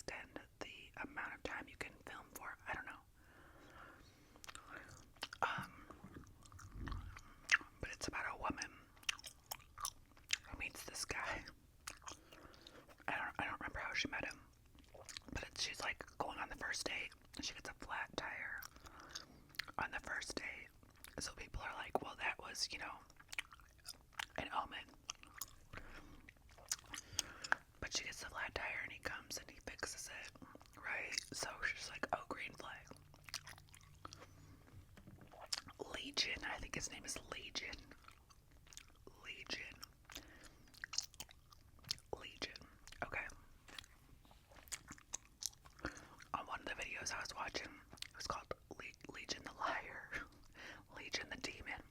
extend the amount of time you can film for. I don't know. But it's about a woman who meets this guy. I don't remember how she met him, but she's like going on the first date, and she gets a flat tire on the first date. So people are like, well, that was, an omen. But she gets the flat tire, and he comes and he fixes it, right? So she's like, oh, green flag. Legion, I think his name is Legion. Legion. Okay. On one of the videos I was watching, it was called Legion the Liar, Legion the Demon.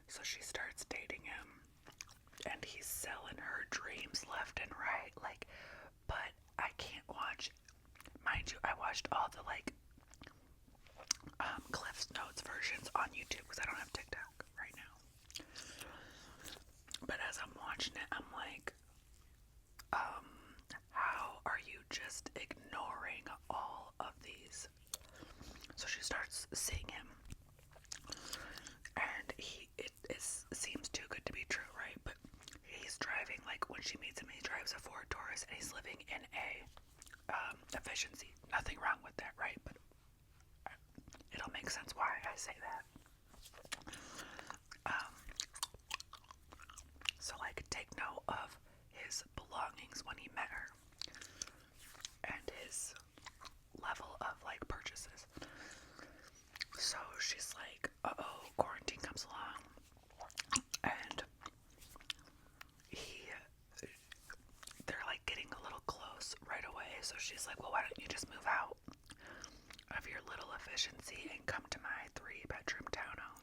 So she starts dating him, and he's selling her dreams left and right. Like, but I can't watch. Mind you, I watched all the Cliff's Notes versions on YouTube because I don't have TikTok right now. But as I'm watching it, I'm like, how are you just ignoring all of these? So she starts seeing him, and it seems too good to be true, right? But he's driving, like when she meets him, he drives a Ford Taurus, and he's living in a efficiency. Nothing wrong with that, right? But it'll make sense why I say that. So like take note of his belongings when he met her and his level of like purchases. So she's like, uh-oh, quarantine comes along, and they're like getting a little close right away. So she's like, well, why don't you just move out of your little efficiency and come to my 3-bedroom townhome?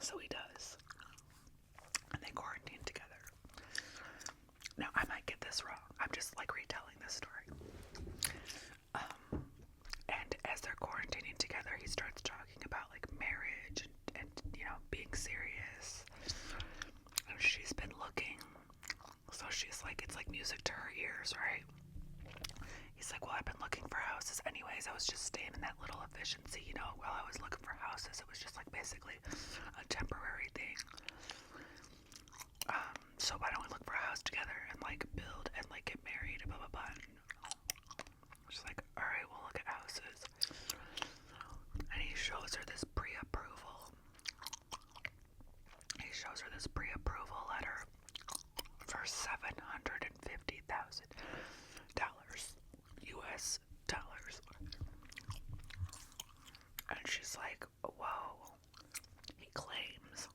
So he does, and they quarantine together. Now I might get this wrong, I'm just like retelling this story. And as they're quarantining together, he starts talking about like marriage and being serious. And she's been looking, so she's like, it's like music to her ears, right? He's like, well, I've been looking for houses anyways. I was just staying in that little efficiency, while I was looking for houses. It was just like basically a temporary thing. So why don't we look for a house together and like build and like get married and blah blah blah. She's like, all right, we'll look at houses. And he shows her this pre-approval. Letter for $750,000 US dollars. And she's like, whoa. He claims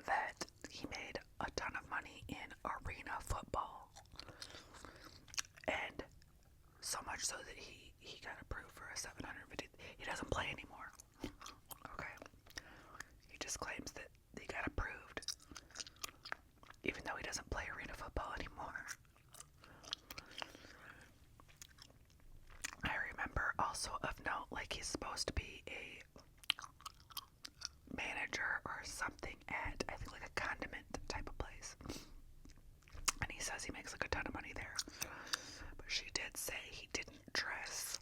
that he made a ton of money in arena football. And so much so that he got approved for a $750,000. He doesn't play anymore. Okay. He just claims that he got approved, even though he doesn't play arena football anymore. I remember also of note, like he's supposed to be a manager or something at, I think, like a condiment type of place. And he says he makes like a ton of money there. But she did say he didn't dress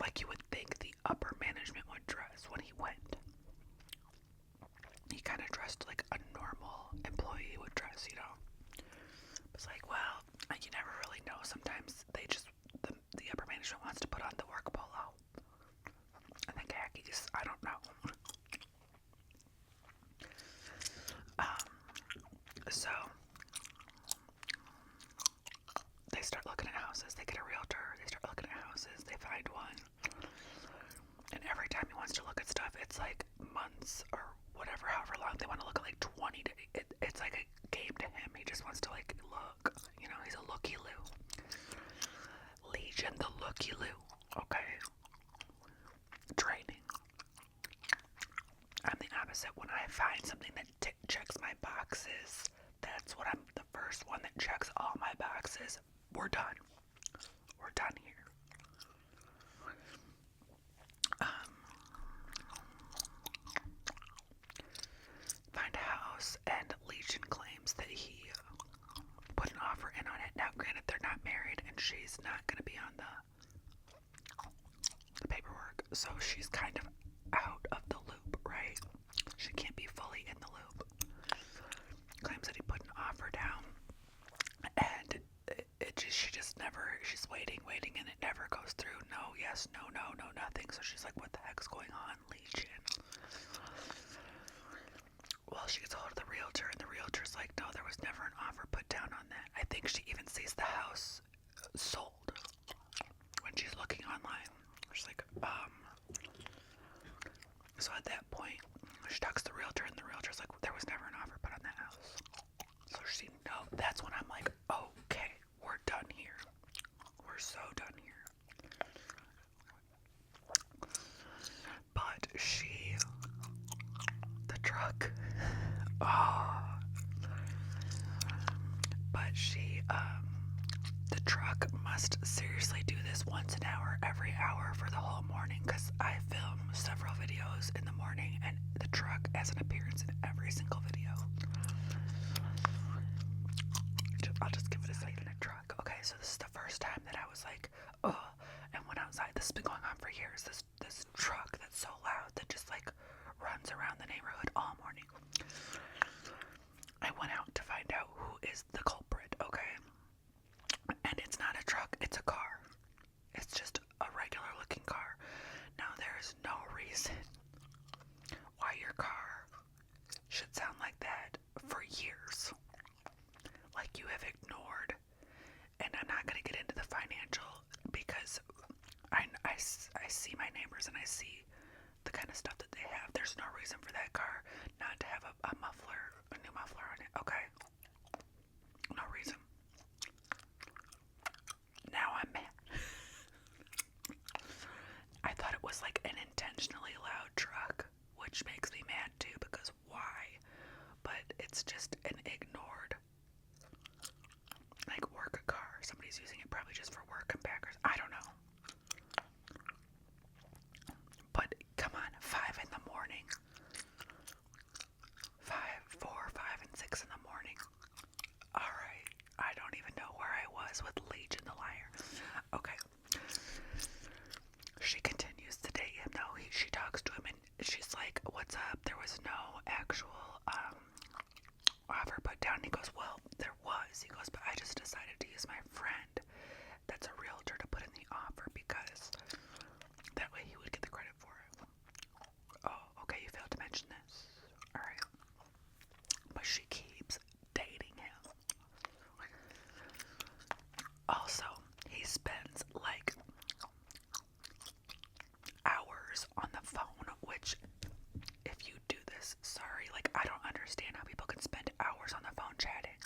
like you would think the upper management would dress when he went. He kind of dressed like a normal employee would dress, It's like, well, you never really know. Sometimes they just, the upper management wants to put on the work polo and the khakis. I don't know. So they start looking at houses. They get a realtor. They start looking at houses. They find one. And every time he wants to look at stuff, it's like months or whatever, however long they want to look at, like 20 days. It's like a game to him. He just wants to like look. He's a looky-loo. Legion the looky-loo. Okay. Draining. I'm the opposite. When I find something that checks my boxes, that's what I'm the first one that checks all my boxes. We're done. We're done here. So at that point, she talks to the realtor, and the realtor's like, there was never an offer put on that house. So that's when I'm like, okay, we're done here. We're so done here. But the truck, the truck must seriously do this once an hour, every hour for the whole morning, because I film several videos in the morning, and the truck has an appearance in every single video. I'll just give it a second. A truck. Okay, so this is the first time that I was like, oh, and went outside. This has been going on for years. This truck that's so loud that just like runs around the neighborhood all morning. I went out to find out who is the culprit, okay? And it's not a truck, it's a car. It's just a regular looking car. Now there's no reason why your car should sound like that for years. Like you have ignored, and I'm not going to get into the financial because I see my neighbors and I see the kind of stuff that they have. There's no reason for that car not to have a muffler, a new muffler on it, okay? No reason. Now I'm mad. I thought it was like an intentionally loud truck, which makes me mad too, because why? But it's just an ignored, like, work car. Somebody's using it probably just for work and backers. I don't know. But come on, 5 in the morning. 4, 5, and 6 in the morning. Alright, I don't even know where I was with Legion the Liar. Okay. She continues to date him though. She talks to him and she's like, what's up? There was no actual offer put down. He goes, well, there was. He goes, but I just decided to use my friend that's a realtor to put in the offer because that way he would get the credit for it. Oh, okay, you failed to mention this. Alright. But she keeps dating him. Also, he spends like hours on the phone, which if you do this, sorry, like I don't understand how people can spend hours on the phone chatting.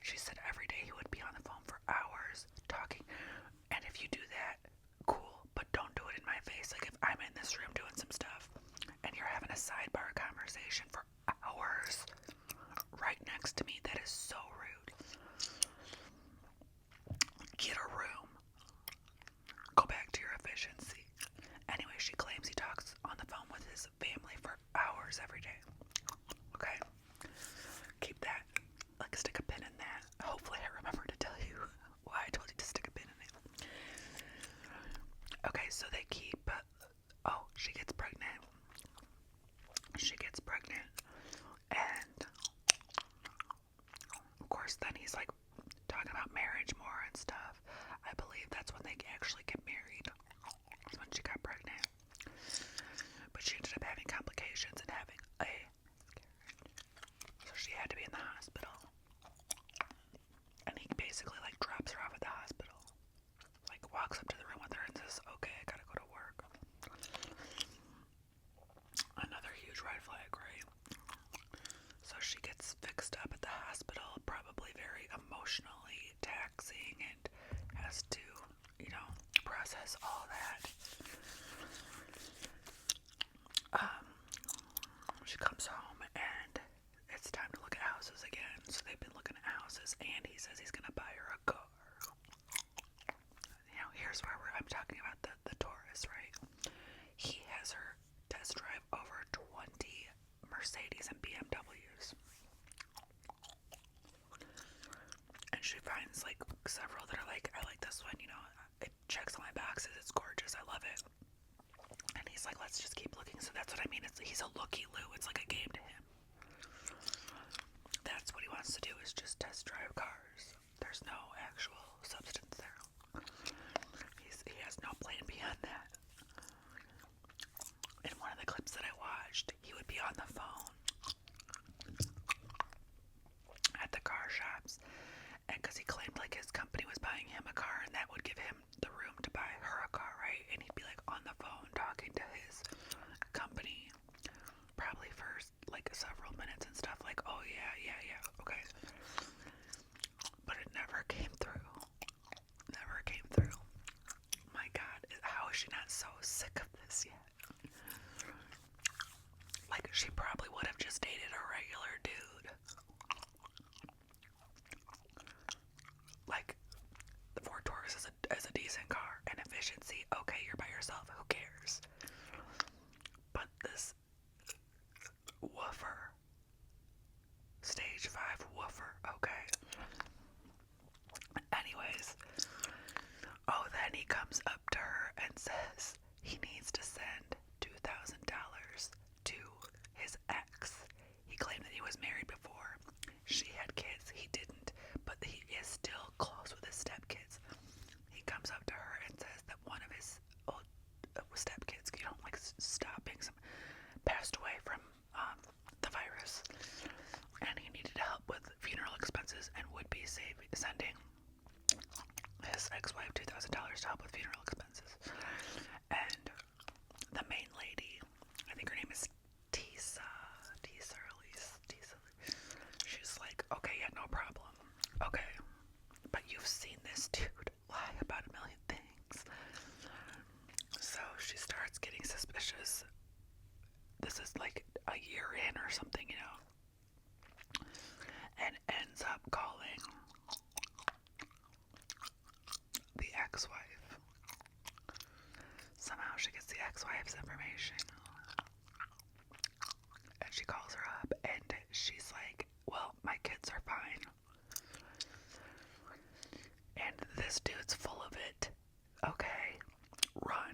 She said every day he would be on the phone for hours talking, and if you do that, cool, but don't do it in my face. Like if I'm in this room doing some stuff and you're having a sidebar conversation for hours right next to me, that is so rude. Get a room. Go back to your efficiency. Anyway, she claims he talks on the phone with his family for hours every day. Okay? Keep that. Like, stick a pin in that. Hopefully I remember to tell you why I told you to stick a pin in it. Okay, so they keep... she gets pregnant. And... of course, then he's, like, talking about marriage more and stuff. I believe that's when they actually get married. That's when she got pregnant. But she ended up having complications and having a miscarriage. So she had to be in the hospital. And he basically, like, drops her off at the hospital. Like, walks up to the room with her and says, okay, I gotta go to work. Another huge red flag, right? So she gets fixed up at the hospital, probably very emotionally taxing, and has to, process all that. She comes home and it's time to look at houses again. So they've been looking at houses, and he says he's gonna buy her a car. Here's where I'm talking about the Taurus, right? He has her test drive over 20 Mercedes and BMWs. And she finds like several that are like, I like this one, it checks all my boxes, it's gorgeous, I love it. And he's like, let's just keep looking. So that's what I mean, he's a looky-loo, it's like a game to him. That's what he wants to do, is just test drive cars. There's no actual substance there. He has no plan beyond that. In one of the clips that I watched, he would be on the phone at the car shops, and because he claimed like his company was buying him a car, and that would give him the room to buy her a car, right? And he'd be like on the phone talking to his company so sick of this yet. Like, she probably would have just dated a regular dude. Like, the Ford Taurus is a decent car. And efficiency, okay, you're by yourself, who cares? But this woofer, stage 5 woofer, okay. Anyways, then he comes up to her and says he needs to send $2,000 to his ex. He claimed that he was married before. She had kids, he didn't, but he is still close with his stepkids. He comes up to her and says that one of his old stepkids, stop being passed away from the virus, and he needed help with funeral expenses and would be sending his ex-wife $2,000 to help with funeral expenses. And the main lady, I think her name is Tisa, she's like, okay, yeah, no problem. Okay, but you've seen this dude lie about a million things. So she starts getting suspicious. This is like a year in or something, and ends up calling the ex-wife. Somehow she gets the ex-wife's information, and she calls her up, and she's like, well, my kids are fine. And this dude's full of it. Okay, run.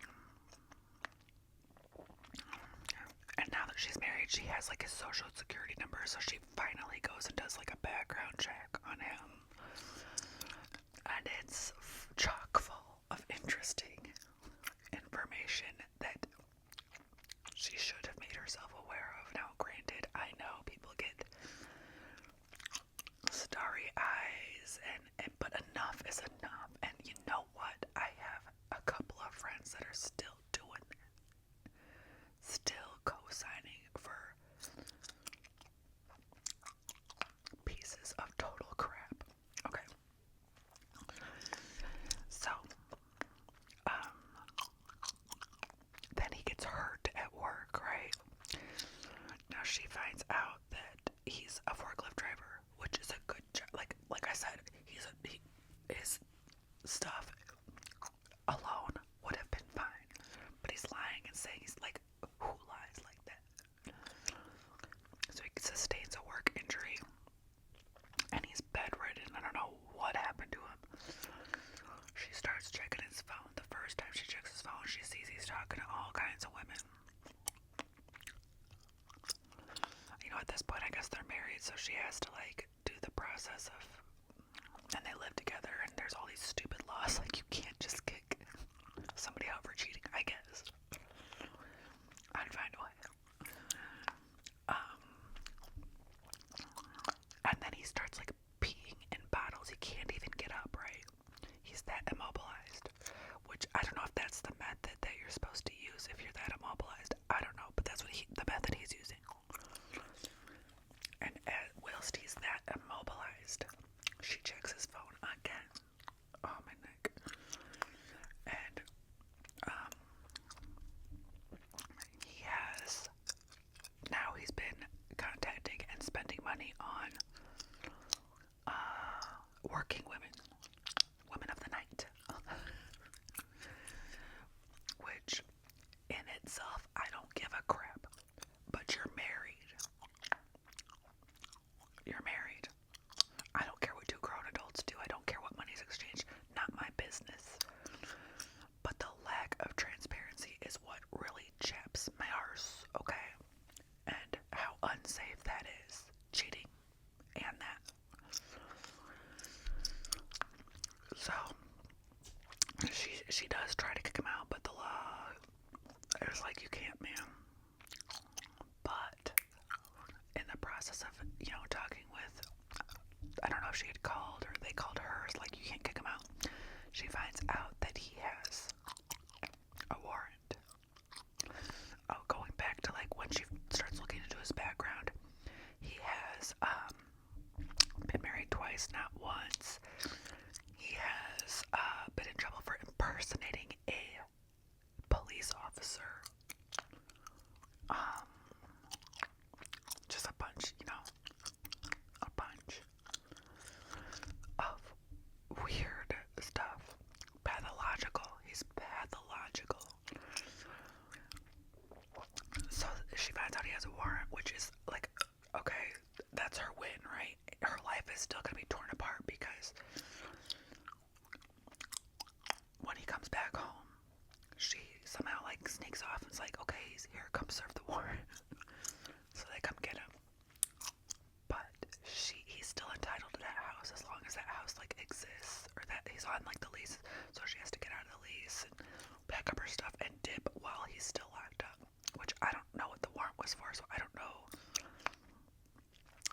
And now that she's married, she has like his social security number, so she finally goes and does like a background check on him. And it's chock full of interesting information that she should have made herself aware of. Now, granted, I know people get starry eyes, but enough is enough. And you know what? I have a couple of friends that are still doing it. Still co-signing for pieces of total crap. Okay. So, then he gets hurt at work, right? Now she finds out that he's a forklift driver, which is a good job. Like I said, his stuff alone would have been fine, but he's lying and saying he's like, who lies like that? So he sustains a work injury, and he's bedridden. I don't know what happened to him. She starts checking his phone. The first time she checks his phone, she sees he's talking to all kinds of women. At this point, I guess they're married, so she has to do the process of, and they live together, and there's all these stupid laws, like you can't just kick somebody out for cheating, I guess. I'd find a way. And then he starts peeing in bottles. He can't even get up, right? He's that immobilized, which I don't know if that's the method that you're supposed to use if you're that immobilized. I don't know, but that's the method he's using. And whilst he's that immobilized, she checks his phone again. Oh, my neck. And he's been contacting and spending money on working women of the night. Which, in itself, I don't give a crap. But you're married. You're married. I don't care what two grown adults do. I don't care what money's exchanged. Not my business. But the lack of transparency is what really chaps my arse, okay? And how unsafe that is. Cheating and that. So, she does try to kick him out, but the law is like, you can't, ma'am. But in the process of, talking with, I don't know if she had called or they called her, it's like, you can't kick him out. She finds out that he has a warrant. Going back to when she starts looking into his background, he has been married twice, not once. He has been in trouble for impersonating a police exists, or that he's on like the lease, so she has to get out of the lease and pack up her stuff and dip while he's still locked up, which I don't know what the warrant was for, so I don't know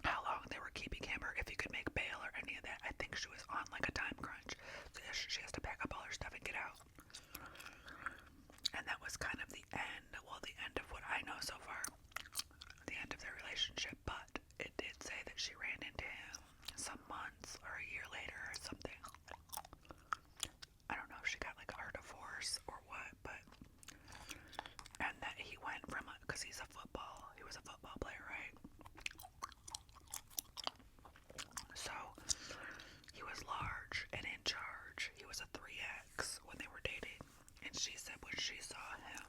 how long they were keeping him or if he could make bail or any of that. I think she was on like a time crunch, so she has to pack up all her stuff and get out. And that was kind of the end, well, the end of what I know so far, the end of their relationship, but it did say that she ran into him some months or a year later or something. I don't know if she got like her divorce or what, but, and that he went from, because he was a football player, right? So, he was large and in charge. He was a 3X when they were dating, and she said when she saw him,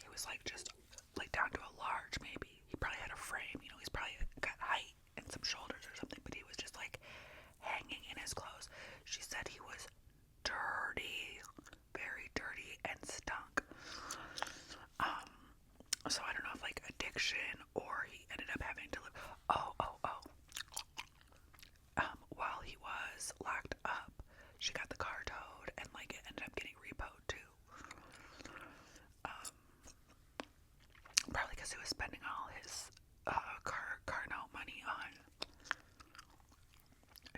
he was like just, like down to a large maybe. He probably had a frame, you know, he's probably got height and some shoulders or something, but he was just like hanging in his clothes. She said he was dirty, very dirty, and stunk. So I don't know if like addiction or he ended up having to live. While he was locked up, she got the car towed and like it ended up getting repoed too. Probably because he was spending all his car note money on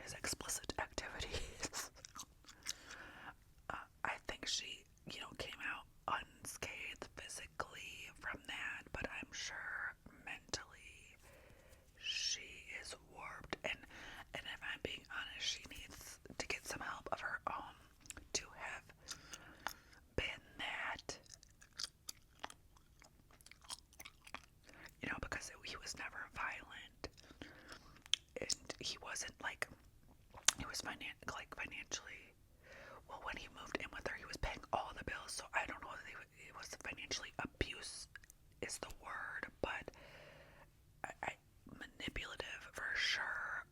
his explicit activities. I think she, you know, came out unscathed physically from that, but I'm sure mentally she is warped, and if I'm being honest, she needs to get some help of her own to have been that, you know, because he was never violent, and he wasn't like, he was financially, well, when he moved in with her, he was paying all the bills, so I don't know if it was financially abuse is the word, but I manipulative for sure,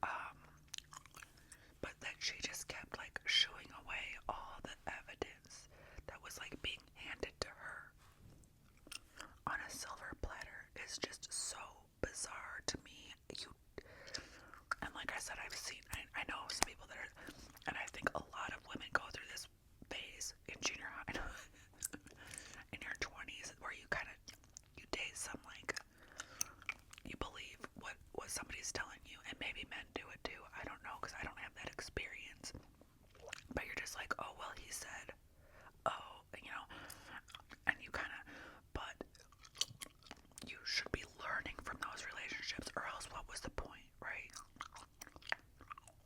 but that she just kept like shooing away all the evidence that was like being handed to her on a silver platter is just so bizarre to me. And like I said, I know some people that are, and I think a lot of women go through this phase in junior high, in your 20s, where you date some, like, you believe what somebody's telling you, and maybe men do it too. I don't know, because I don't have that experience. But you're just like, oh, well, he said, oh, you know, and you but you should be learning from those relationships, or else what was the point, right?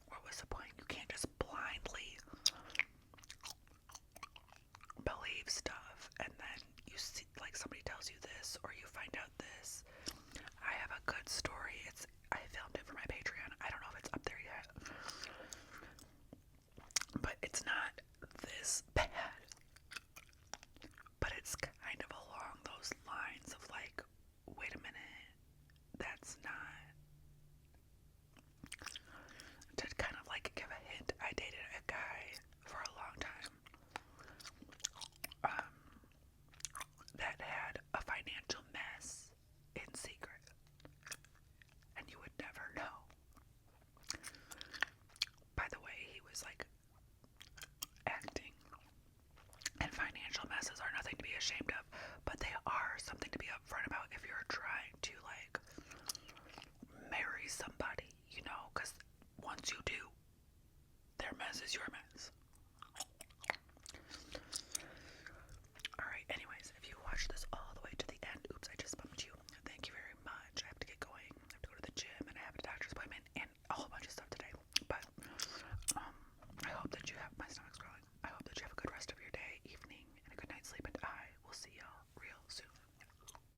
What was the point? You can't just blindly believe stuff, and then you see, like, somebody tells you this, or you find out this. I have a good story. I filmed it for my Patreon. I don't know if it's up there yet, but it's not this bad. But it's kind of along those lines of like, wait a minute, that's not. To kind of like give a hint, I dated a guy for a long time that had a financial mess in secret, and you would never know. By the way, he was like acting, and financial messes are nothing to be ashamed of, but they are something to be upfront about if you're trying to like marry somebody, you know, because once you do, their mess is your mess.